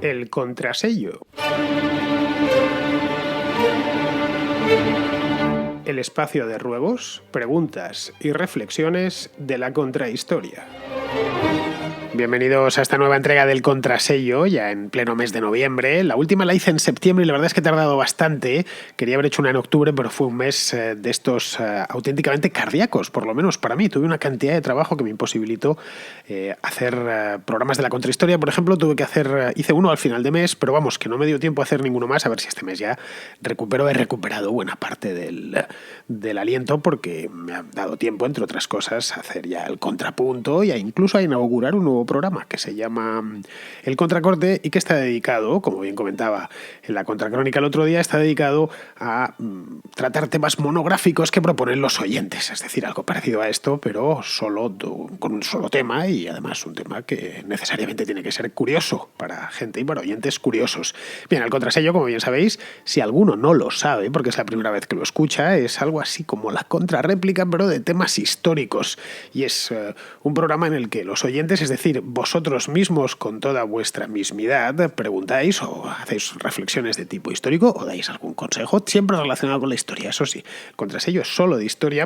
El contrasello. El espacio de ruegos, preguntas y reflexiones de la contrahistoria. Bienvenidos a esta nueva entrega del Contrasello, ya en pleno mes de noviembre. La última la hice en septiembre y la verdad es que he tardado bastante. Quería haber hecho una en octubre, pero fue un mes de estos auténticamente cardíacos, por lo menos para mí. Tuve una cantidad de trabajo que me imposibilitó hacer programas de la contrahistoria. Por ejemplo, hice uno al final de mes, pero vamos, que no me dio tiempo a hacer ninguno más. A ver si este mes ya he recuperado buena parte del aliento, porque me ha dado tiempo, entre otras cosas, a hacer ya el contrapunto y incluso a inaugurar un nuevo programa que se llama El Contracorte y que está dedicado, como bien comentaba en la Contracrónica el otro día, está dedicado a tratar temas monográficos que proponen los oyentes, es decir, algo parecido a esto, pero con un solo tema y además un tema que necesariamente tiene que ser curioso para gente y para oyentes curiosos. Bien, el Contrasello, como bien sabéis, si alguno no lo sabe, porque es la primera vez que lo escucha, es algo así como la contrarréplica, pero de temas históricos. Y es un programa en el que los oyentes, es decir, vosotros mismos con toda vuestra mismidad, preguntáis o hacéis reflexiones de tipo histórico o dais algún consejo, siempre relacionado con la historia. Eso sí, el Contrasello es solo de historia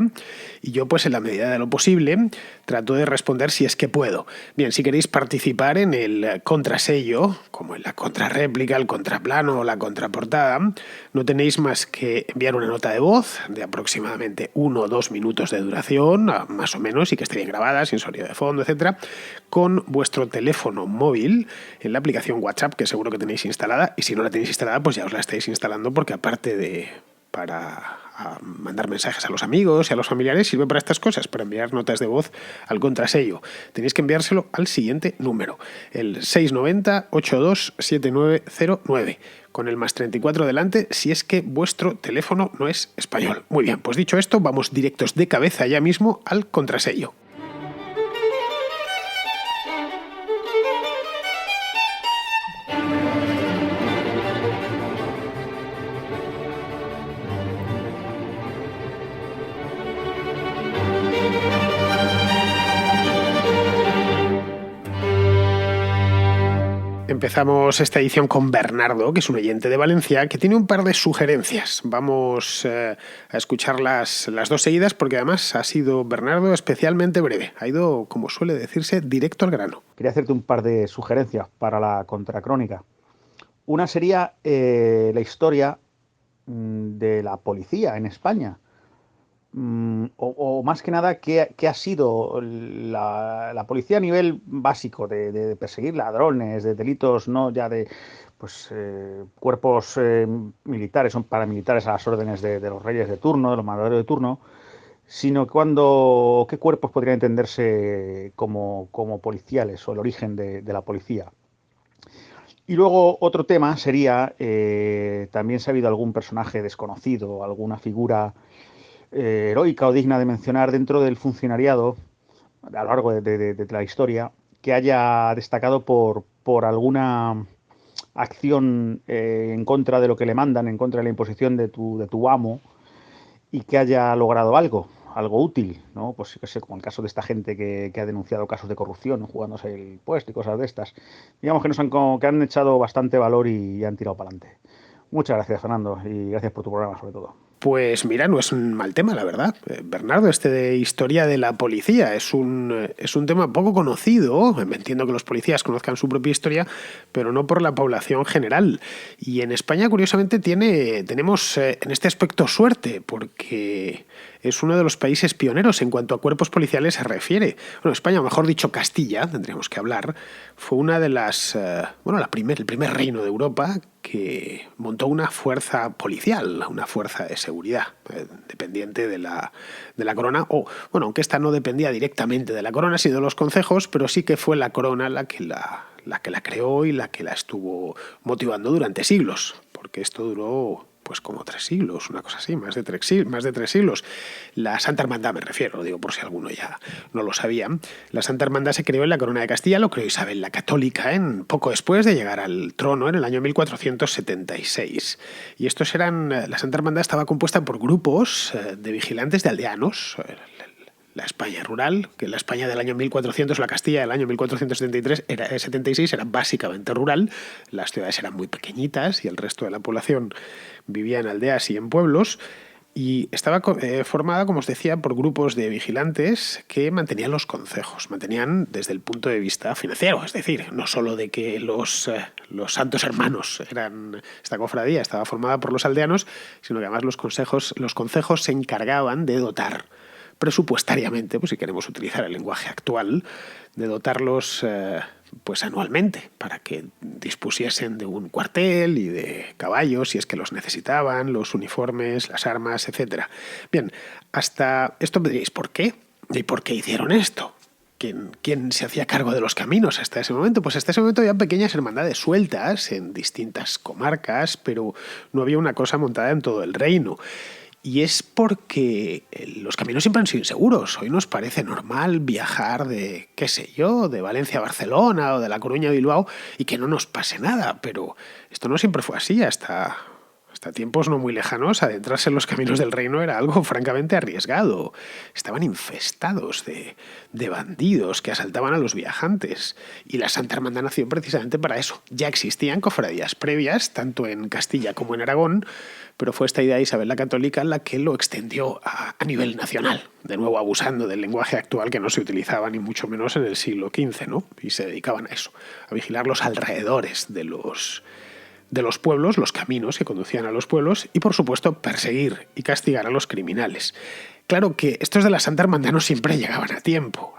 y yo, pues en la medida de lo posible, trato de responder si es que puedo. Bien, si queréis participar en el Contrasello, como en la contrarréplica, el contraplano o la contraportada, no tenéis más que enviar una nota de voz de aproximadamente 1 o 2 minutos de duración, más o menos, y que esté bien grabada, sin sonido de fondo, etcétera, con vuestro teléfono móvil en la aplicación WhatsApp, que seguro que tenéis instalada, y si no la tenéis instalada, pues ya os la estáis instalando, porque aparte de para mandar mensajes a los amigos y a los familiares, sirve para estas cosas, para enviar notas de voz al Contrasello. Tenéis que enviárselo al siguiente número, el 690 827909, con el +34 delante, si es que vuestro teléfono no es español. Muy bien, pues dicho esto, vamos directos de cabeza ya mismo al Contrasello. Empezamos esta edición con Bernardo, que es un oyente de Valencia, que tiene un par de sugerencias. Vamos a escuchar las dos seguidas, porque además ha sido Bernardo especialmente breve. Ha ido, como suele decirse, directo al grano. Quería hacerte un par de sugerencias para la contracrónica. Una sería la historia de la policía en España. O más que nada, ¿qué ha sido la policía a nivel básico de perseguir ladrones, de delitos, no ya de cuerpos militares, son paramilitares a las órdenes de los reyes de turno, de los mandatarios de turno, sino qué cuerpos podrían entenderse como policiales o el origen de la policía? Y luego otro tema sería, también si ha habido algún personaje desconocido, alguna figura heroica o digna de mencionar dentro del funcionariado a lo largo de la historia, que haya destacado por alguna acción en contra de lo que le mandan, en contra de la imposición de tu amo, y que haya logrado algo útil, ¿no? Pues que sé, como el caso de esta gente que ha denunciado casos de corrupción, ¿no? Jugándose el puesto y cosas de estas. Digamos que han echado bastante valor y han tirado para adelante. Muchas gracias, Fernando, y gracias por tu programa, sobre todo. Pues mira, no es un mal tema, la verdad. Bernardo, este de historia de la policía es un tema poco conocido. Me entiendo que los policías conozcan su propia historia, pero no por la población general. Y en España, curiosamente, tenemos en este aspecto suerte, porque es uno de los países pioneros en cuanto a cuerpos policiales se refiere. Bueno, España, o mejor dicho, Castilla, tendríamos que hablar, fue una de las... el primer reino de Europa que montó una fuerza policial, una fuerza de seguridad, dependiente de la corona, aunque esta no dependía directamente de la corona, sino de los concejos, pero sí que fue la corona la que la creó y la que la estuvo motivando durante siglos, porque esto duró pues como 3 siglos, una cosa así, más de 3 siglos. La Santa Hermandad, me refiero, lo digo por si alguno ya no lo sabía. La Santa Hermandad se creó en la Corona de Castilla, lo creó Isabel la Católica, poco después de llegar al trono, en el año 1476. Y la Santa Hermandad estaba compuesta por grupos de vigilantes de aldeanos. la España rural, que la España del año 1400, la Castilla del año 1476 era básicamente rural, las ciudades eran muy pequeñitas y el resto de la población vivía en aldeas y en pueblos, y estaba formada, como os decía, por grupos de vigilantes que mantenían los concejos, mantenían desde el punto de vista financiero, es decir, no solo de que los santos hermanos eran, esta cofradía estaba formada por los aldeanos, sino que además los concejos se encargaban de dotar presupuestariamente, pues si queremos utilizar el lenguaje actual, de dotarlos pues anualmente para que dispusiesen de un cuartel y de caballos si es que los necesitaban, los uniformes, las armas, etcétera. Bien, hasta esto me diréis, ¿por qué? ¿Y por qué hicieron esto? ¿Quién se hacía cargo de los caminos hasta ese momento? Pues hasta ese momento había pequeñas hermandades sueltas en distintas comarcas, pero no había una cosa montada en todo el reino. Y es porque los caminos siempre han sido inseguros. Hoy nos parece normal viajar de, qué sé yo, de Valencia a Barcelona o de La Coruña a Bilbao y que no nos pase nada. Pero esto no siempre fue así. Hasta tiempos no muy lejanos, adentrarse en los caminos del reino era algo francamente arriesgado. Estaban infestados de bandidos que asaltaban a los viajantes. Y la Santa Hermandad nació precisamente para eso. Ya existían cofradías previas, tanto en Castilla como en Aragón, pero fue esta idea de Isabel la Católica la que lo extendió a nivel nacional, de nuevo abusando del lenguaje actual que no se utilizaba ni mucho menos en el siglo XV, ¿no? Y se dedicaban a eso, a vigilar los alrededores de los pueblos, los caminos que conducían a los pueblos y, por supuesto, perseguir y castigar a los criminales. Claro que estos de la Santa Hermandad no siempre llegaban a tiempo.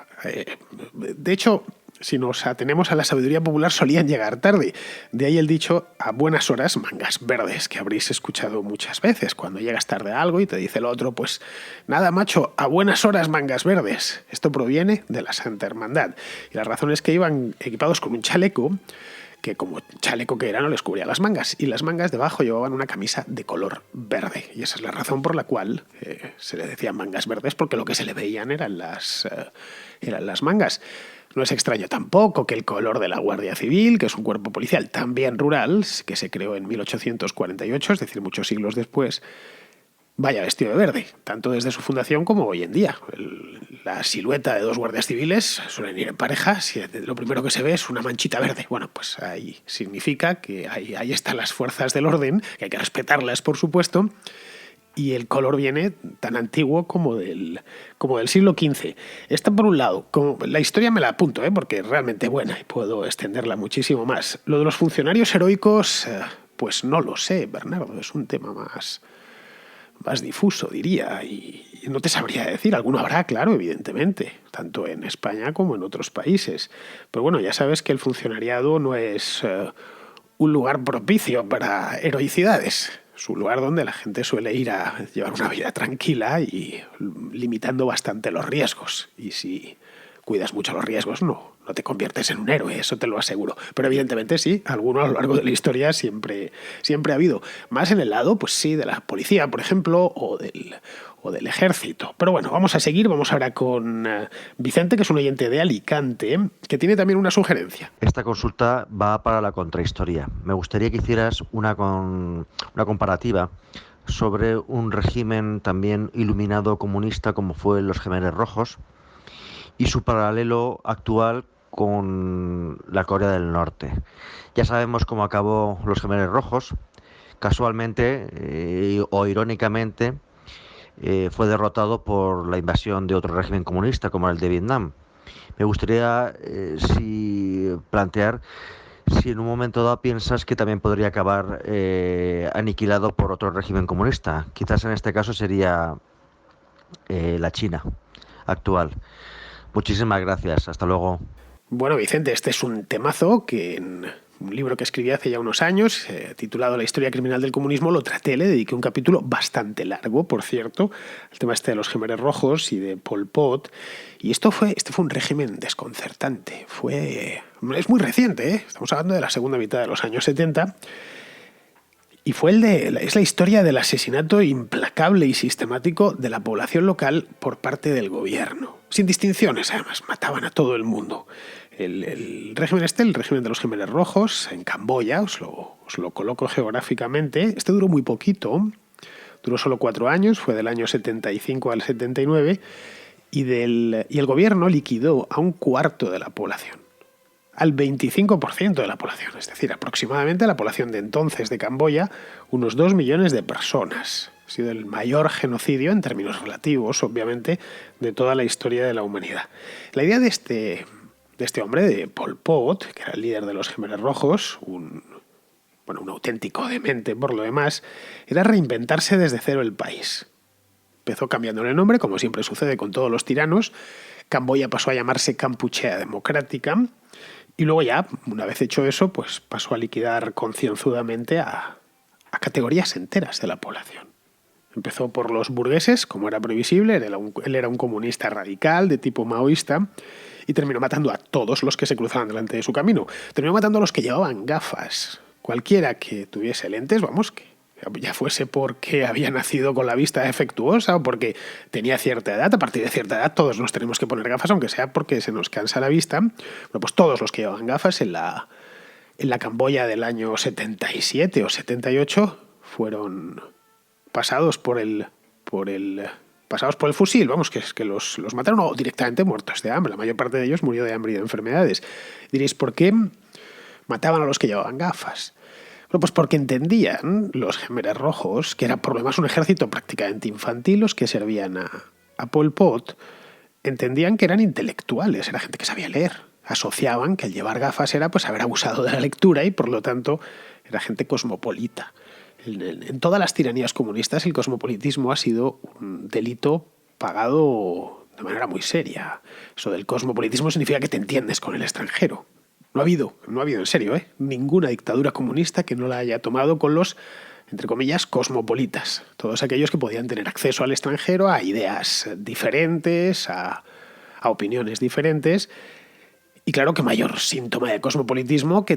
De hecho, si nos atenemos a la sabiduría popular, solían llegar tarde. De ahí el dicho, a buenas horas, mangas verdes, que habréis escuchado muchas veces. Cuando llegas tarde a algo y te dice el otro, pues nada, macho, a buenas horas, mangas verdes. Esto proviene de la Santa Hermandad. Y la razón es que iban equipados con un chaleco que, como chaleco que era, no les cubría las mangas, y las mangas debajo llevaban una camisa de color verde, y esa es la razón por la cual se le decían mangas verdes, porque lo que se le veían eran las mangas. No es extraño tampoco que el color de la Guardia Civil, que es un cuerpo policial también rural, que se creó en 1848, es decir, muchos siglos después, vaya vestido de verde, tanto desde su fundación como hoy en día. La silueta de dos guardias civiles suelen ir en pareja, si lo primero que se ve es una manchita verde. Bueno, pues ahí significa que ahí están las fuerzas del orden, que hay que respetarlas, por supuesto, y el color viene tan antiguo como del siglo XV. Esta por un lado, como la historia me la apunto, porque es realmente buena y puedo extenderla muchísimo más. Lo de los funcionarios heroicos, pues no lo sé, Bernardo, es un tema más difuso, diría, y no te sabría decir. Alguno habrá, claro, evidentemente, tanto en España como en otros países. Pero bueno, ya sabes que el funcionariado no es un lugar propicio para heroicidades. Es un lugar donde la gente suele ir a llevar una vida tranquila y limitando bastante los riesgos. Y si cuidas mucho los riesgos, no te conviertes en un héroe, eso te lo aseguro. Pero evidentemente sí, alguno a lo largo de la historia siempre ha habido. Más en el lado, pues sí, de la policía, por ejemplo, o del ejército. Pero bueno, vamos a seguir. Vamos ahora con Vicente, que es un oyente de Alicante, que tiene también una sugerencia. Esta consulta va para la contrahistoria. Me gustaría que hicieras una comparativa sobre un régimen también iluminado comunista como fue los Gemeres Rojos y su paralelo actual con la Corea del Norte. Ya sabemos cómo acabó los Gemeres Rojos. Casualmente o irónicamente fue derrotado por la invasión de otro régimen comunista como el de Vietnam. Me gustaría plantear si en un momento dado piensas que también podría acabar aniquilado por otro régimen comunista. Quizás en este caso sería la China actual. Muchísimas gracias. Hasta luego. Bueno, Vicente, este es un temazo que en un libro que escribí hace ya unos años, titulado La historia criminal del comunismo, lo traté, le dediqué un capítulo bastante largo, por cierto, al tema de los Gemeres Rojos y de Pol Pot. Y este fue un régimen desconcertante. Es muy reciente, estamos hablando de la segunda mitad de los años 70. Y es la historia del asesinato implacable y sistemático de la población local por parte del gobierno. Sin distinciones, además, mataban a todo el mundo. El régimen de los Gemeres Rojos, en Camboya, os lo coloco geográficamente, duró muy poquito, duró solo 4 años, fue del año 75 al 79, y el gobierno liquidó a un cuarto de la población, al 25% de la población, es decir, aproximadamente la población de entonces de Camboya, unos 2 millones de personas. Ha sido el mayor genocidio, en términos relativos, obviamente, de toda la historia de la humanidad. La idea de este hombre, de Pol Pot, que era el líder de los Khmeres Rojos, un auténtico demente por lo demás, era reinventarse desde cero el país. Empezó cambiándole el nombre, como siempre sucede con todos los tiranos. Camboya pasó a llamarse Kampuchea Democrática, y luego ya, una vez hecho eso, pues pasó a liquidar concienzudamente a categorías enteras de la población. Empezó por los burgueses, como era previsible, él era un comunista radical de tipo maoísta, y terminó matando a todos los que se cruzaban delante de su camino. Terminó matando a los que llevaban gafas. Cualquiera que tuviese lentes, que ya fuese porque había nacido con la vista defectuosa o porque tenía cierta edad. A partir de cierta edad todos nos tenemos que poner gafas, aunque sea porque se nos cansa la vista. Bueno, pues todos los que llevaban gafas en la Camboya del año 77 o 78 fueron pasados por el fusil, que los mataron o directamente muertos de hambre. La mayor parte de ellos murió de hambre y de enfermedades. Diréis, ¿por qué mataban a los que llevaban gafas? Bueno, pues porque entendían los Khmeres Rojos que era por lo demás un ejército prácticamente infantil los que servían a Pol Pot. Entendían que eran intelectuales, era gente que sabía leer. Asociaban que el llevar gafas era pues haber abusado de la lectura y por lo tanto era gente cosmopolita. En todas las tiranías comunistas el cosmopolitismo ha sido un delito pagado de manera muy seria. Eso del cosmopolitismo significa que te entiendes con el extranjero. No ha habido en serio, ninguna dictadura comunista que no la haya tomado con los, entre comillas, cosmopolitas. Todos aquellos que podían tener acceso al extranjero, a ideas diferentes, a opiniones diferentes. Y claro que mayor síntoma de cosmopolitismo que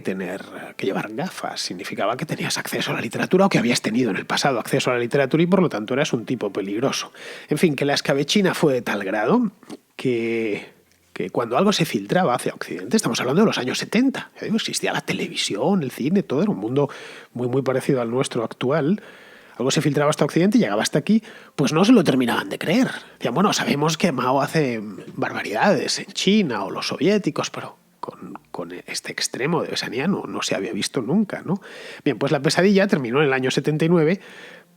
llevar gafas. Significaba que tenías acceso a la literatura o que habías tenido en el pasado acceso a la literatura y por lo tanto eras un tipo peligroso. En fin, que la escabechina fue de tal grado que cuando algo se filtraba hacia Occidente, estamos hablando de los años 70, existía la televisión, el cine, todo era un mundo muy, muy parecido al nuestro actual. Algo se filtraba hasta Occidente y llegaba hasta aquí, pues no se lo terminaban de creer. Decían, bueno, sabemos que Mao hace barbaridades en China o los soviéticos, pero con este extremo de besanía no se había visto nunca, ¿no? Bien, pues la pesadilla terminó en el año 79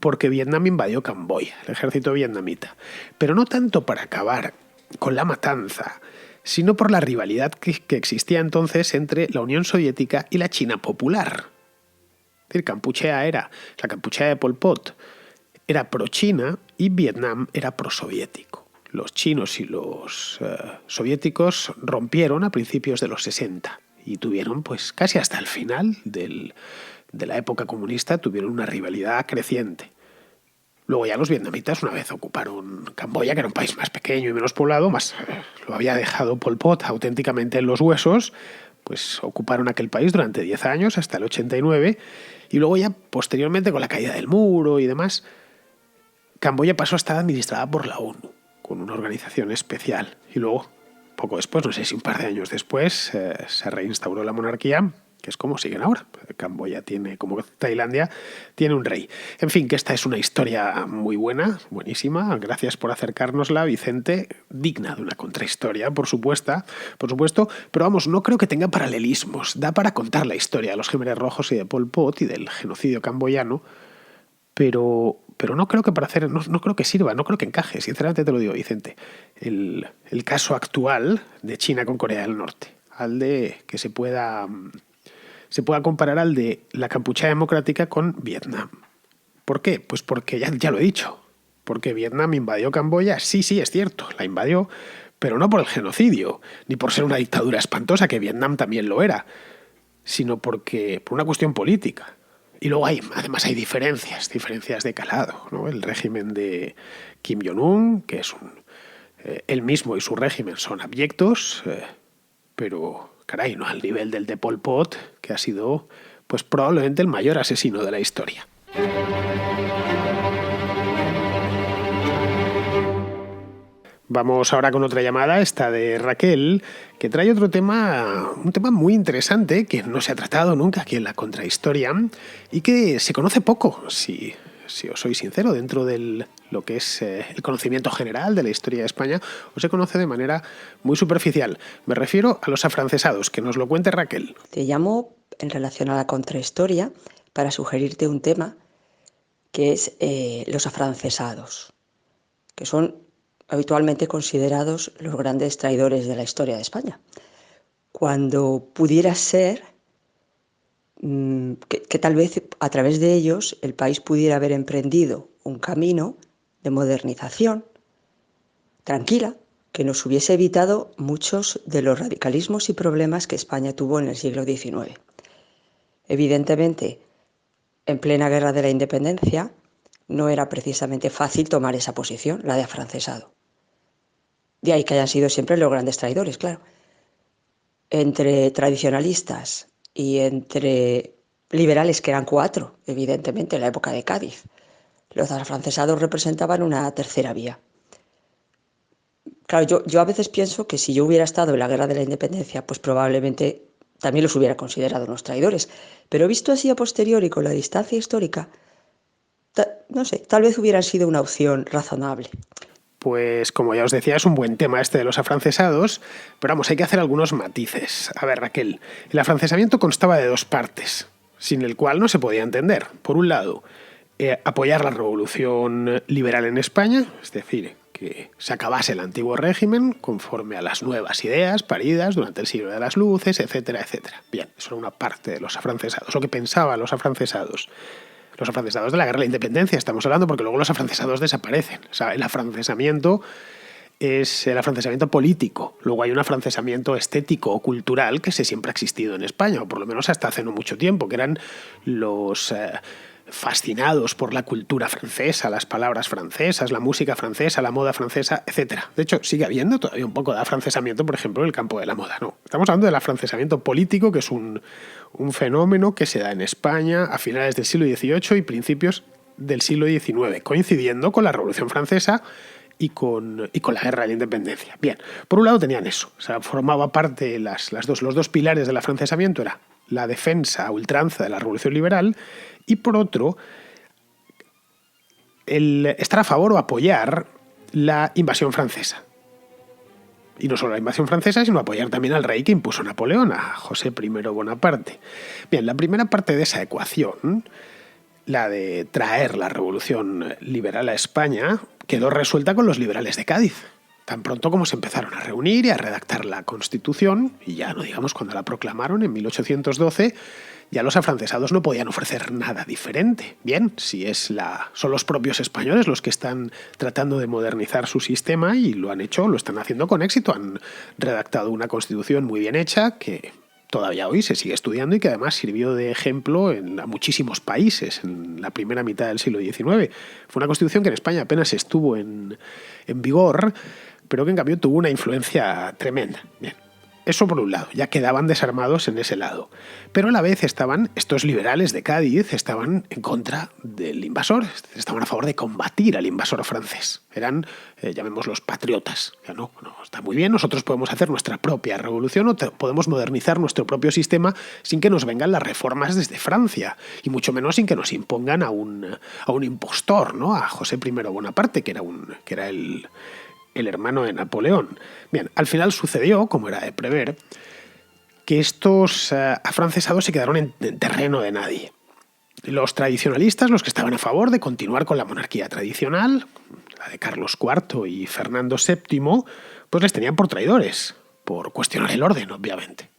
porque Vietnam invadió Camboya, el ejército vietnamita. Pero no tanto para acabar con la matanza, sino por la rivalidad que existía entonces entre la Unión Soviética y la China popular. Es decir, la Kampuchea de Pol Pot era pro-China y Vietnam era pro-soviético. Los chinos y los soviéticos rompieron a principios de los 60 y tuvieron, pues casi hasta el final de la época comunista, tuvieron una rivalidad creciente. Luego ya los vietnamitas, una vez ocuparon Camboya, que era un país más pequeño y menos poblado, lo había dejado Pol Pot auténticamente en los huesos, pues ocuparon aquel país durante 10 años, hasta el 89, y luego ya posteriormente, con la caída del muro y demás, Camboya pasó a estar administrada por la ONU, con una organización especial. Y luego, poco después, no sé si un par de años después, se reinstauró la monarquía, que es como siguen ahora. Camboya tiene, como Tailandia, tiene un rey. En fin, que esta es una historia muy buena, buenísima. Gracias por acercárnosla, Vicente. Digna de una contrahistoria, por supuesto. Pero vamos, no creo que tenga paralelismos. Da para contar la historia de los Khmeres Rojos y de Pol Pot y del genocidio camboyano, pero no creo que no creo que sirva, no creo que encaje. Sinceramente te lo digo, Vicente. El caso actual de China con Corea del Norte, al de que se pueda comparar al de la Kampuchea Democrática con Vietnam. ¿Por qué? Pues porque ya lo he dicho. Porque Vietnam invadió Camboya, sí, es cierto, la invadió, pero no por el genocidio, ni por ser una dictadura espantosa, que Vietnam también lo era, sino por una cuestión política. Y luego además hay diferencias de calado, ¿no? El régimen de Kim Jong-un, que es él mismo y su régimen son abyectos, pero caray, no al nivel del de Pol Pot, que ha sido pues probablemente el mayor asesino de la historia. Vamos ahora con otra llamada, esta de Raquel, que trae un tema muy interesante que no se ha tratado nunca aquí en la Contrahistoria y que se conoce poco, si si os soy sincero, dentro de lo que es el conocimiento general de la historia de España, o se conoce de manera muy superficial. Me refiero a los afrancesados, que nos lo cuente Raquel. Te llamo en relación a la contrahistoria para sugerirte un tema que es los afrancesados, que son habitualmente considerados los grandes traidores de la historia de España. Cuando pudiera ser que tal vez a través de ellos el país pudiera haber emprendido un camino de modernización tranquila que nos hubiese evitado muchos de los radicalismos y problemas que España tuvo en el siglo XIX. Evidentemente, en plena guerra de la independencia, no era precisamente fácil tomar esa posición, la de afrancesado. De ahí que hayan sido siempre los grandes traidores, claro. Entre tradicionalistas y entre liberales, que eran 4, evidentemente, en la época de Cádiz, los afrancesados representaban una tercera vía. Claro, yo a veces pienso que si yo hubiera estado en la guerra de la independencia, pues probablemente también los hubiera considerado unos traidores. Pero visto así a posteriori, con la distancia histórica, no sé, tal vez hubieran sido una opción razonable. Pues como ya os decía, es un buen tema este de los afrancesados, pero vamos, hay que hacer algunos matices. A ver, Raquel, el afrancesamiento constaba de 2 partes, sin el cual no se podía entender. Por un lado, apoyar la revolución liberal en España, es decir, que se acabase el antiguo régimen conforme a las nuevas ideas paridas durante el siglo de las luces, etcétera, etcétera. Bien, eso era una parte de los afrancesados, lo que pensaban los afrancesados. Los afrancesados de la guerra de la independencia estamos hablando, porque luego los afrancesados desaparecen. O sea, el afrancesamiento es el afrancesamiento político. Luego hay un afrancesamiento estético o cultural que siempre ha existido en España, o por lo menos hasta hace no mucho tiempo, que eran los fascinados por la cultura francesa, las palabras francesas, la música francesa, la moda francesa, etcétera. De hecho, sigue habiendo todavía un poco de afrancesamiento, por ejemplo, en el campo de la moda. No, estamos hablando del afrancesamiento político, que es un fenómeno que se da en España a finales del siglo XVIII y principios del siglo XIX, coincidiendo con la Revolución Francesa y con la Guerra de la Independencia. Bien, por un lado tenían eso, o sea, formaba parte los dos pilares del afrancesamiento, era la defensa a ultranza de la Revolución Liberal, y por otro, el estar a favor o apoyar la invasión francesa. Y no solo la invasión francesa, sino apoyar también al rey que impuso Napoleón, a José I Bonaparte. Bien, la primera parte de esa ecuación, la de traer la revolución liberal a España, quedó resuelta con los liberales de Cádiz. Tan pronto como se empezaron a reunir y a redactar la Constitución, y ya no digamos cuando la proclamaron en 1812, ya los afrancesados no podían ofrecer nada diferente. Bien, si son los propios españoles los que están tratando de modernizar su sistema, y lo han hecho, lo están haciendo con éxito. Han redactado una Constitución muy bien hecha que todavía hoy se sigue estudiando y que además sirvió de ejemplo a muchísimos países en la primera mitad del siglo XIX. Fue una Constitución que en España apenas estuvo en vigor, pero que en cambio tuvo una influencia tremenda. Bien, eso por un lado, ya quedaban desarmados en ese lado. Pero a la vez estos liberales de Cádiz estaban en contra del invasor, estaban a favor de combatir al invasor francés. Eran, llamémoslos, patriotas. Ya no, está muy bien, nosotros podemos hacer nuestra propia revolución o podemos modernizar nuestro propio sistema sin que nos vengan las reformas desde Francia, y mucho menos sin que nos impongan a un impostor, ¿no? A José I Bonaparte, que era el hermano de Napoleón. Bien, al final sucedió, como era de prever, que estos afrancesados se quedaron en terreno de nadie. Los tradicionalistas, los que estaban a favor de continuar con la monarquía tradicional, la de Carlos IV y Fernando VII, pues les tenían por traidores, por cuestionar el orden, obviamente.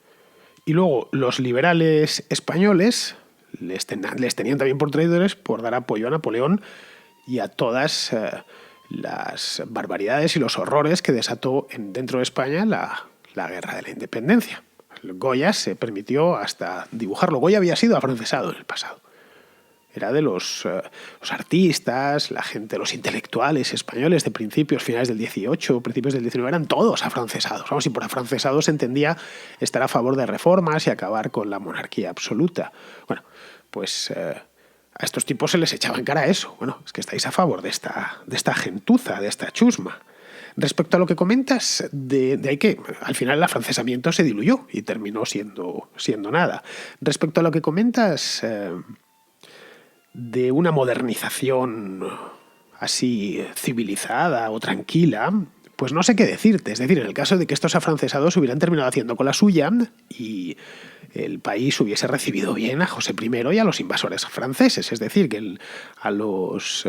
Y luego los liberales españoles les tenían también por traidores por dar apoyo a Napoleón y a todas las barbaridades y los horrores que desató dentro de España la Guerra de la Independencia. Goya se permitió hasta dibujarlo. Goya había sido afrancesado en el pasado. Era de los artistas, la gente, los intelectuales españoles de finales del XVIII, principios del XIX, eran todos afrancesados. Vamos, y por afrancesados se entendía estar a favor de reformas y acabar con la monarquía absoluta. Bueno, pues a estos tipos se les echaba en cara eso. Bueno, es que estáis a favor de esta gentuza, de esta chusma. Respecto a lo que comentas, de ahí que al final el afrancesamiento se diluyó y terminó siendo nada. Respecto a lo que comentas de una modernización así civilizada o tranquila, pues no sé qué decirte. Es decir, en el caso de que estos afrancesados hubieran terminado haciendo con la suya y el país hubiese recibido bien a José I y a los invasores franceses. Es decir, que a los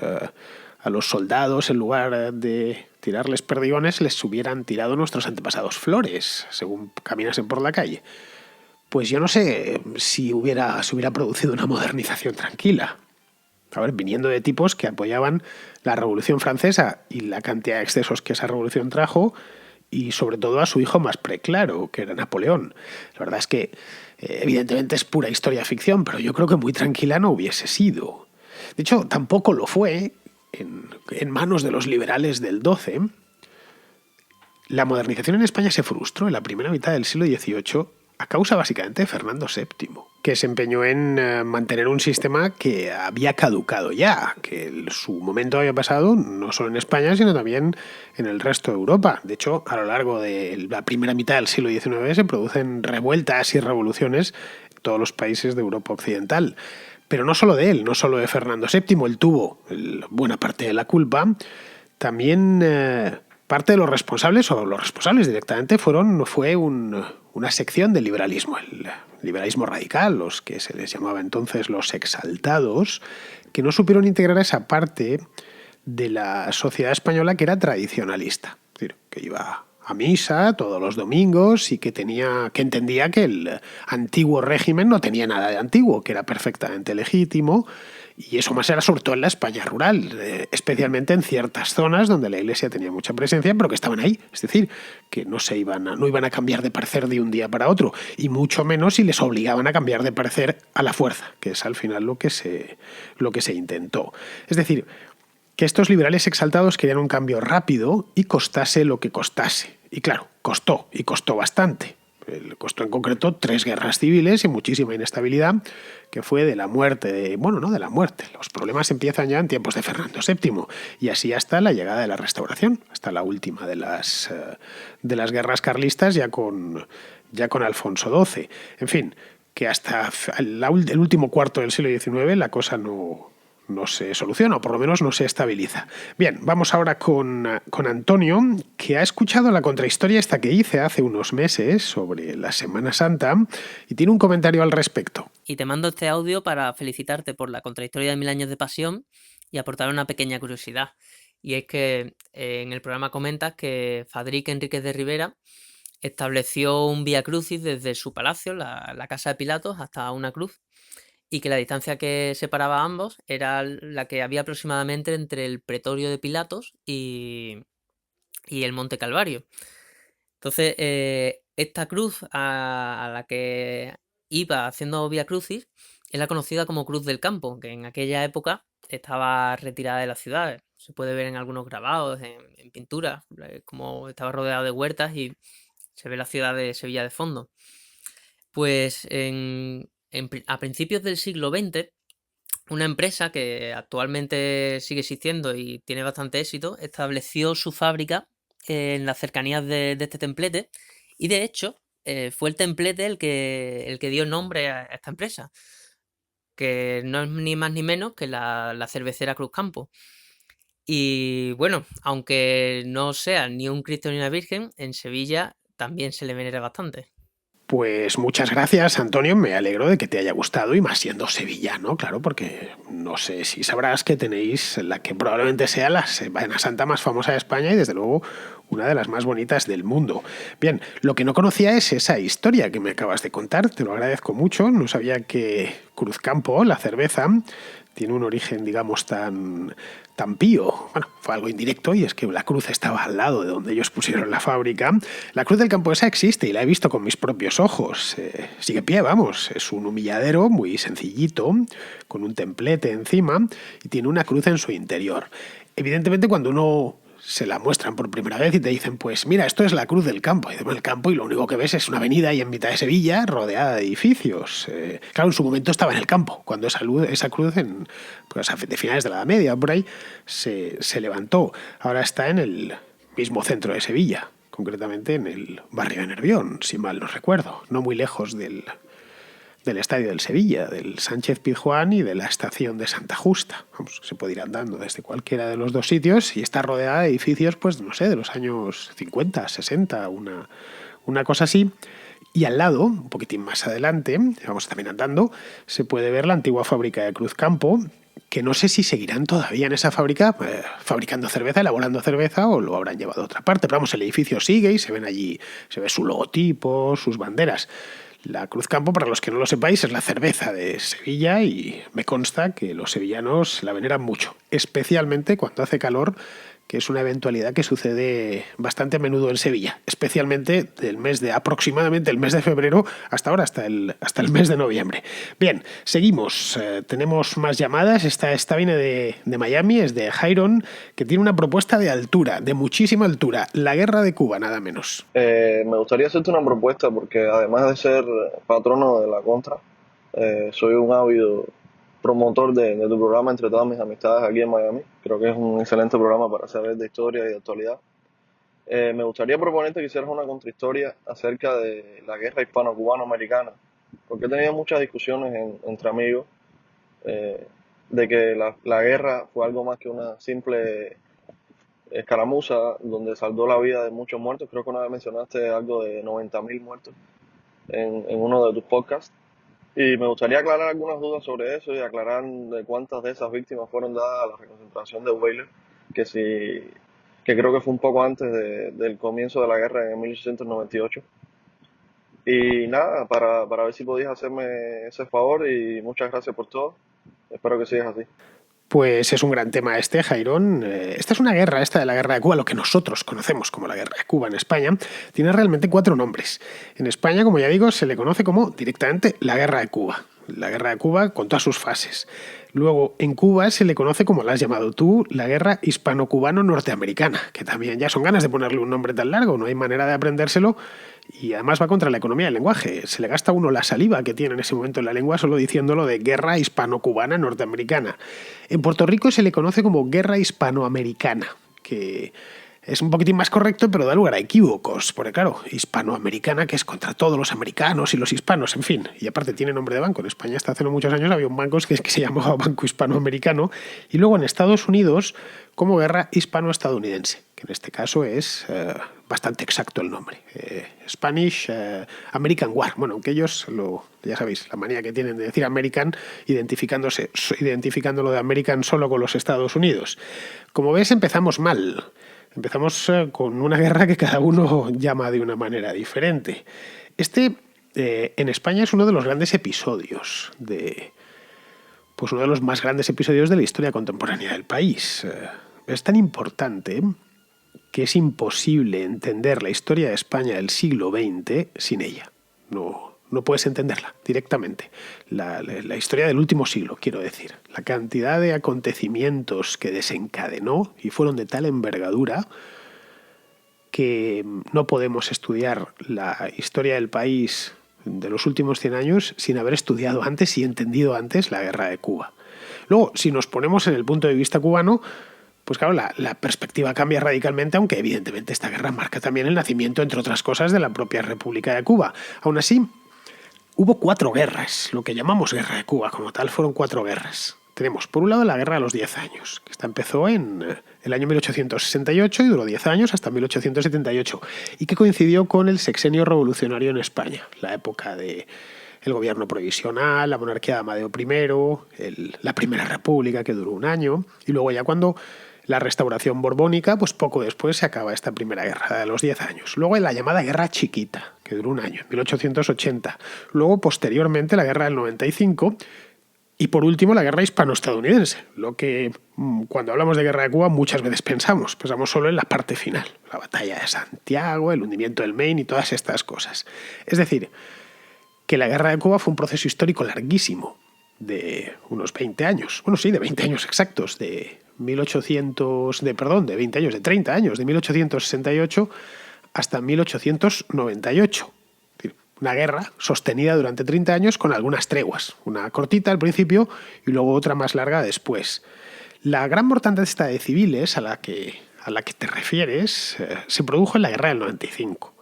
soldados, en lugar de tirarles perdigones, les hubieran tirado nuestros antepasados flores, según caminasen por la calle. Pues yo no sé si se hubiera producido una modernización tranquila. A ver, viniendo de tipos que apoyaban la Revolución Francesa y la cantidad de excesos que esa revolución trajo, y sobre todo a su hijo más preclaro, que era Napoleón. La verdad es que evidentemente es pura historia ficción, pero yo creo que muy tranquila no hubiese sido. De hecho, tampoco lo fue en manos de los liberales del 12. La modernización en España se frustró en la primera mitad del siglo XVIII a causa básicamente de Fernando VII, que se empeñó en mantener un sistema que había caducado ya, que su momento había pasado no solo en España, sino también en el resto de Europa. De hecho, a lo largo de la primera mitad del siglo XIX se producen revueltas y revoluciones en todos los países de Europa occidental. Pero no solo de él, no solo de Fernando VII, él tuvo buena parte de la culpa. También parte de los responsables, o los responsables directamente, fue una sección del liberalismo, el liberalismo radical, los que se les llamaba entonces los exaltados, que no supieron integrar esa parte de la sociedad española que era tradicionalista, es decir, que iba a misa todos los domingos y que entendía que el antiguo régimen no tenía nada de antiguo, que era perfectamente legítimo. Y eso más era sobre todo en la España rural, especialmente en ciertas zonas donde la Iglesia tenía mucha presencia, pero que estaban ahí. Es decir, que no iban a cambiar de parecer de un día para otro, y mucho menos si les obligaban a cambiar de parecer a la fuerza, que es al final lo que se intentó. Es decir, que estos liberales exaltados querían un cambio rápido y costase lo que costase. Y claro, costó bastante. Costó en concreto 3 guerras civiles y muchísima inestabilidad, que fue de la muerte, los problemas empiezan ya en tiempos de Fernando VII, y así hasta la llegada de la Restauración, hasta la última de las guerras carlistas ya con Alfonso XII. En fin, que hasta el último cuarto del siglo XIX la cosa no se soluciona, o por lo menos no se estabiliza. Bien, vamos ahora con Antonio, que ha escuchado la contrahistoria esta que hice hace unos meses sobre la Semana Santa y tiene un comentario al respecto. Y te mando este audio para felicitarte por la contrahistoria de 1000 años de pasión y aportar una pequeña curiosidad. Y es que en el programa comentas que Fadrique Enríquez de Rivera estableció un vía crucis desde su palacio, la casa de Pilatos, hasta una cruz, y que la distancia que separaba a ambos era la que había aproximadamente entre el pretorio de Pilatos y el Monte Calvario. Entonces, esta cruz a la que iba haciendo vía crucis es la conocida como Cruz del Campo, que en aquella época estaba retirada de las ciudades. Se puede ver en algunos grabados, en pinturas, como estaba rodeado de huertas y se ve la ciudad de Sevilla de fondo. Pues a principios del siglo XX, una empresa que actualmente sigue existiendo y tiene bastante éxito, estableció su fábrica en las cercanías de este templete, y de hecho fue el templete el que dio nombre a esta empresa, que no es ni más ni menos que la cervecera Cruz Campo. Y bueno, aunque no sea ni un Cristo ni una Virgen, en Sevilla también se le venera bastante. Pues muchas gracias, Antonio. Me alegro de que te haya gustado, y más siendo sevillano, claro, porque no sé si sabrás que tenéis la que probablemente sea la Semana Santa más famosa de España y desde luego una de las más bonitas del mundo. Bien, lo que no conocía es esa historia que me acabas de contar, te lo agradezco mucho. No sabía que Cruzcampo, la cerveza, tiene un origen, digamos, tan pío. Bueno, fue algo indirecto, y es que la cruz estaba al lado de donde ellos pusieron la fábrica. La Cruz del Campo esa existe y la he visto con mis propios ojos. Sigue pie, vamos. Es un humilladero muy sencillito, con un templete encima, y tiene una cruz en su interior. Evidentemente, cuando uno se la muestran por primera vez y te dicen, pues mira, esto es la Cruz del Campo, y el campo, y lo único que ves es una avenida ahí en mitad de Sevilla rodeada de edificios. Claro, en su momento estaba en el campo, cuando esa cruz de finales de la Edad Media, por ahí, se levantó. Ahora está en el mismo centro de Sevilla, concretamente en el barrio de Nervión, si mal no recuerdo, no muy lejos del del estadio del Sevilla, del Sánchez Pizjuán y de la estación de Santa Justa. Vamos, se puede ir andando desde cualquiera de los dos sitios y está rodeada de edificios, pues no sé, de los años 50, 60, una cosa así. Y al lado, un poquitín más adelante, vamos también andando, se puede ver la antigua fábrica de Cruzcampo, que no sé si seguirán todavía en esa fábrica fabricando cerveza, elaborando cerveza, o lo habrán llevado a otra parte. Pero vamos, el edificio sigue y se ven allí, se ve su logotipo, sus banderas. La Cruzcampo, para los que no lo sepáis, es la cerveza de Sevilla y me consta que los sevillanos la veneran mucho, especialmente cuando hace calor, que es una eventualidad que sucede bastante a menudo en Sevilla, especialmente del mes de aproximadamente el mes de febrero hasta ahora, hasta el mes de noviembre. Bien, seguimos. Tenemos más llamadas. Esta viene de Miami, es de Jairon, que tiene una propuesta de altura, de muchísima altura. La guerra de Cuba, nada menos. Me gustaría hacerte una propuesta porque además de ser patrono de la Contra, soy un ávido promotor de tu programa entre todas mis amistades aquí en Miami. Creo que es un excelente programa para saber de historia y de actualidad. Me gustaría proponerte que hicieras una contrahistoria acerca de la guerra hispano-cubano-americana, porque he tenido muchas discusiones entre amigos de que la guerra fue algo más que una simple escaramuza donde saldó la vida de muchos muertos. Creo que una vez mencionaste algo de 90.000 muertos en uno de tus podcasts. Y me gustaría aclarar algunas dudas sobre eso y aclarar de cuántas de esas víctimas fueron dadas a la reconcentración de Weyler, que creo que fue un poco antes del comienzo de la guerra en 1898. Y nada, para ver si podías hacerme ese favor, y muchas gracias por todo. Espero que sigas así. Pues es un gran tema este, Jairón. Esta es una guerra, esta de la guerra de Cuba, lo que nosotros conocemos como la guerra de Cuba en España, tiene realmente 4 nombres. En España, como ya digo, se le conoce como directamente la guerra de Cuba. La guerra de Cuba con todas sus fases. Luego, en Cuba se le conoce, como la has llamado tú, la guerra hispano-cubano-norteamericana, que también ya son ganas de ponerle un nombre tan largo, no hay manera de aprendérselo, y además va contra la economía del lenguaje. Se le gasta a uno la saliva que tiene en ese momento en la lengua solo diciéndolo de guerra hispano-cubana-norteamericana. En Puerto Rico se le conoce como guerra hispanoamericana, que es un poquitín más correcto, pero da lugar a equívocos, porque claro, hispanoamericana, que es contra todos los americanos y los hispanos, en fin, y aparte tiene nombre de banco. En España hasta hace no muchos años había un banco que se llamaba Banco Hispanoamericano, y luego en Estados Unidos como guerra hispano-estadounidense, que en este caso es bastante exacto el nombre, Spanish American War. Bueno, aunque ellos, ya sabéis, la manía que tienen de decir American, identificándolo de American solo con los Estados Unidos. Como ves, empezamos mal. Empezamos con una guerra que cada uno llama de una manera diferente. En España es uno de los grandes episodios, pues uno de los más grandes episodios de la historia contemporánea del país. Es tan importante que es imposible entender la historia de España del siglo XX sin ella. No puedes entenderla directamente. La historia del último siglo, quiero decir. La cantidad de acontecimientos que desencadenó y fueron de tal envergadura que no podemos estudiar la historia del país de los últimos 100 años sin haber estudiado antes y entendido antes la guerra de Cuba. Luego, si nos ponemos en el punto de vista cubano, pues claro, la perspectiva cambia radicalmente, aunque evidentemente esta guerra marca también el nacimiento, entre otras cosas, de la propia República de Cuba. Aún así, hubo 4 guerras, lo que llamamos guerra de Cuba como tal, fueron 4 guerras. Tenemos, por un lado, la guerra de los 10 años, que esta empezó en el año 1868 y duró 10 años hasta 1878, y que coincidió con el sexenio revolucionario en España, la época de el gobierno provisional, la monarquía de Amadeo I, la Primera República, que duró un año, y luego ya cuando la restauración borbónica, pues poco después se acaba esta primera guerra de los 10 años. Luego la llamada Guerra Chiquita, que duró un año, en 1880. Luego, posteriormente, la Guerra del 95. Y por último, la Guerra Hispano-Estadounidense. Lo que, cuando hablamos de Guerra de Cuba, muchas veces pensamos solo en la parte final. La batalla de Santiago, el hundimiento del Maine y todas estas cosas. Es decir, que la Guerra de Cuba fue un proceso histórico larguísimo, de unos 20 años. Bueno, sí, de 20 años exactos, de 30 años, de 1868 hasta 1898. Una guerra sostenida durante 30 años con algunas treguas, una cortita al principio y luego otra más larga después. La gran mortandad esta de civiles a la que te refieres se produjo en la guerra del 95.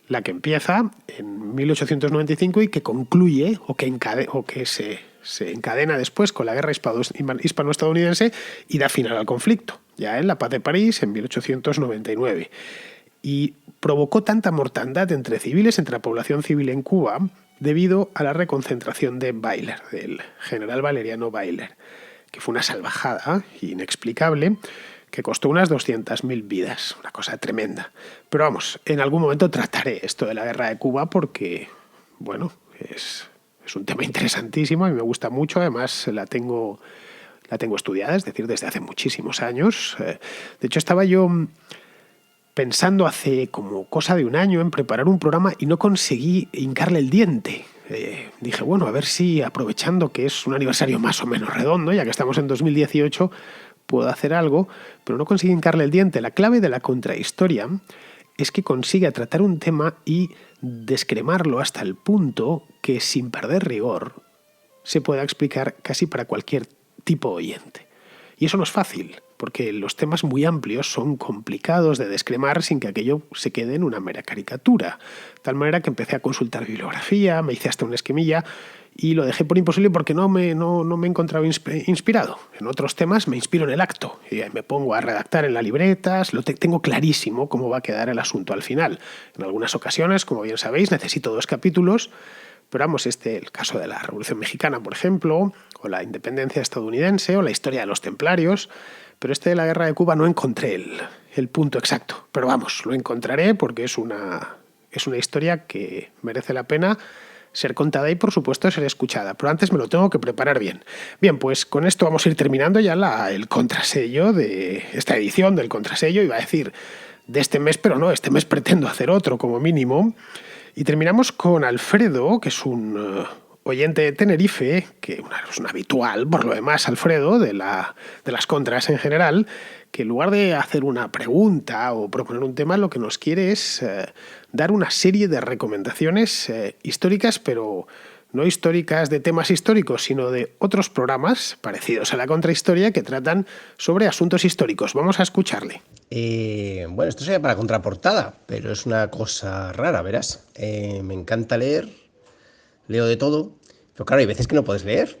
la que empieza en 1895 y que concluye o que se encadena después con la guerra hispano-estadounidense y da final al conflicto, ya en la Paz de París en 1899. Y provocó tanta mortandad entre civiles, entre la población civil en Cuba, debido a la reconcentración de Bayler, del general Valeriano Bayler, que fue una salvajada inexplicable que costó unas 200.000 vidas, una cosa tremenda. Pero vamos, en algún momento trataré esto de la guerra de Cuba porque, bueno, es un tema interesantísimo, a mí me gusta mucho, además la tengo estudiada, es decir, desde hace muchísimos años. De hecho, estaba yo pensando hace como cosa de un año en preparar un programa y no conseguí hincarle el diente. Dije, bueno, a ver si aprovechando que es un aniversario más o menos redondo, ya que estamos en 2018, puedo hacer algo, pero no conseguí hincarle el diente. La clave de la contrahistoria es que consigue tratar un tema y descremarlo hasta el punto que, sin perder rigor, se pueda explicar casi para cualquier tipo oyente. Y eso no es fácil, porque los temas muy amplios son complicados de descremar sin que aquello se quede en una mera caricatura. De tal manera que empecé a consultar bibliografía, me hice hasta una esquemilla y lo dejé por imposible porque no me encontraba inspirado. En otros temas me inspiro en el acto y me pongo a redactar en las libretas, tengo clarísimo cómo va a quedar el asunto al final. En algunas ocasiones, como bien sabéis, necesito 2 capítulos, pero vamos, el caso de la Revolución Mexicana, por ejemplo, o la independencia estadounidense, o la historia de los templarios, pero de la guerra de Cuba no encontré el punto exacto. Pero vamos, lo encontraré porque es una historia que merece la pena ser contada y, por supuesto, ser escuchada. Pero antes me lo tengo que preparar bien. Bien, pues con esto vamos a ir terminando ya el contrasello de esta edición del contrasello. Iba a decir de este mes, pero no, este mes pretendo hacer otro como mínimo. Y terminamos con Alfredo, que es un oyente de Tenerife, que es un habitual, por lo demás, Alfredo, de las contras en general, que en lugar de hacer una pregunta o proponer un tema, lo que nos quiere es dar una serie de recomendaciones históricas, pero no históricas de temas históricos, sino de otros programas parecidos a la contrahistoria que tratan sobre asuntos históricos. Vamos a escucharle. Bueno, esto sería para contraportada, pero es una cosa rara, verás. Me encanta leer, leo de todo, pero claro, hay veces que no puedes leer.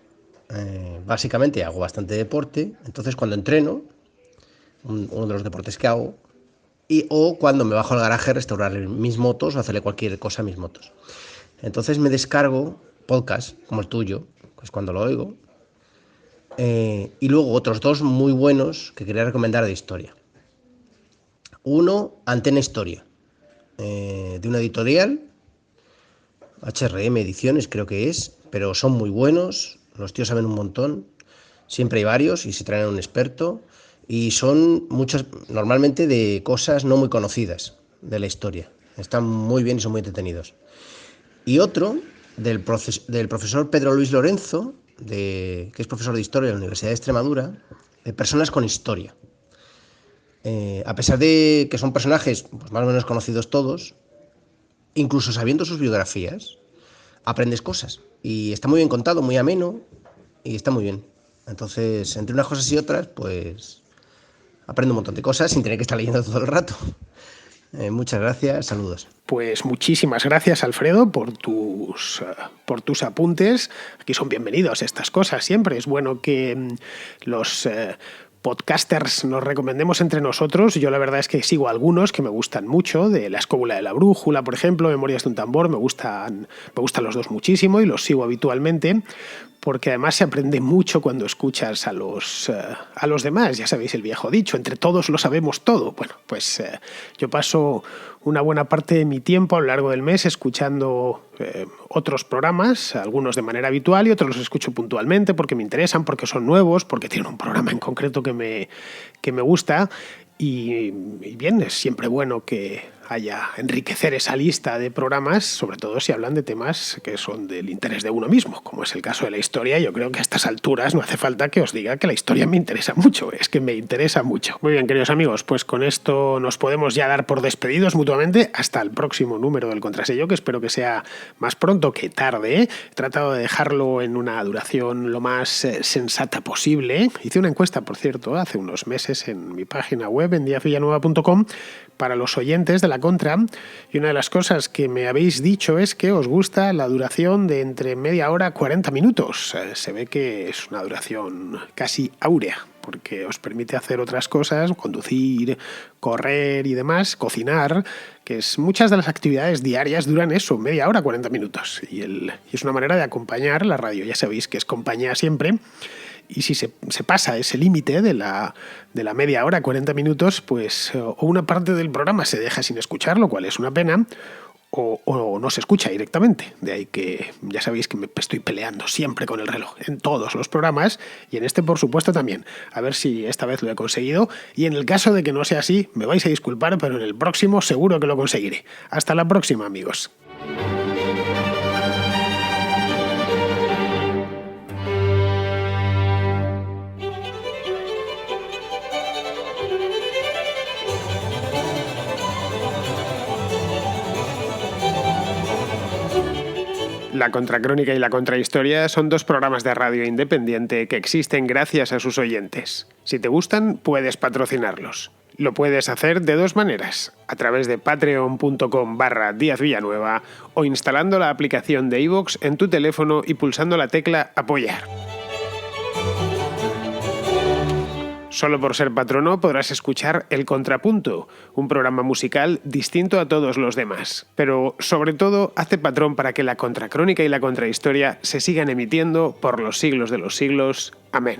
Básicamente hago bastante deporte, entonces cuando entreno, uno de los deportes que hago, o cuando me bajo al garaje a restaurar mis motos o hacerle cualquier cosa a mis motos. Entonces me descargo podcasts como el tuyo, pues cuando lo oigo, y luego otros 2 muy buenos que quería recomendar de historia. Uno, Antena Historia, de una editorial, HRM Ediciones creo que es, pero son muy buenos, los tíos saben un montón, siempre hay varios y se traen a un experto, y son muchas, normalmente de cosas no muy conocidas de la historia. Están muy bien y son muy entretenidos. Y otro, del profesor Pedro Luis Lorenzo, que es profesor de Historia de la Universidad de Extremadura, de Personas con Historia. A pesar de que son personajes pues, más o menos conocidos todos, incluso sabiendo sus biografías, aprendes cosas. Y está muy bien contado, muy ameno, y está muy bien. Entonces, entre unas cosas y otras, pues aprendo un montón de cosas sin tener que estar leyendo todo el rato. Muchas gracias, saludos. Pues muchísimas gracias, Alfredo, por tus apuntes. Aquí son bienvenidos estas cosas siempre. Es bueno que los podcasters nos recomendemos entre nosotros. Yo la verdad es que sigo algunos que me gustan mucho, de La Escóbula de la Brújula, por ejemplo, Memorias de un Tambor, me gustan los 2 muchísimo y los sigo habitualmente, porque además se aprende mucho cuando escuchas a los demás. Ya sabéis el viejo dicho, entre todos lo sabemos todo. Bueno, pues yo paso una buena parte de mi tiempo a lo largo del mes escuchando otros programas, algunos de manera habitual y otros los escucho puntualmente porque me interesan, porque son nuevos, porque tienen un programa en concreto que me gusta. Y bien, es siempre bueno que haya enriquecer esa lista de programas, sobre todo si hablan de temas que son del interés de uno mismo, como es el caso de la historia. Yo creo que a estas alturas no hace falta que os diga que la historia me interesa mucho, es que me interesa mucho. Muy bien, queridos amigos, pues con esto nos podemos ya dar por despedidos mutuamente hasta el próximo número del Contrasello, que espero que sea más pronto que tarde. He tratado de dejarlo en una duración lo más sensata posible. Hice una encuesta, por cierto, hace unos meses en mi página web, en diazvillanueva.com, para los oyentes de La Contra, y una de las cosas que me habéis dicho es que os gusta la duración de entre media hora a 40 minutos. Se ve que es una duración casi áurea, porque os permite hacer otras cosas, conducir, correr y demás, cocinar, que es muchas de las actividades diarias duran eso, media hora, 40 minutos. Y es una manera de acompañar la radio. Ya sabéis que es compañía siempre. Y si se pasa ese límite de la media hora, 40 minutos, pues o una parte del programa se deja sin escuchar, lo cual es una pena, o no se escucha directamente. De ahí que ya sabéis que me estoy peleando siempre con el reloj, en todos los programas, y en este por supuesto también. A ver si esta vez lo he conseguido, y en el caso de que no sea así, me vais a disculpar, pero en el próximo seguro que lo conseguiré. Hasta la próxima, amigos. La Contracrónica y la Contrahistoria son dos programas de radio independiente que existen gracias a sus oyentes. Si te gustan, puedes patrocinarlos. Lo puedes hacer de dos maneras, a través de patreon.com/Díaz Villanueva o instalando la aplicación de iVoox en tu teléfono y pulsando la tecla Apoyar. Solo por ser patrono podrás escuchar El Contrapunto, un programa musical distinto a todos los demás. Pero, sobre todo, hazte patrón para que la Contracrónica y la Contrahistoria se sigan emitiendo por los siglos de los siglos. Amén.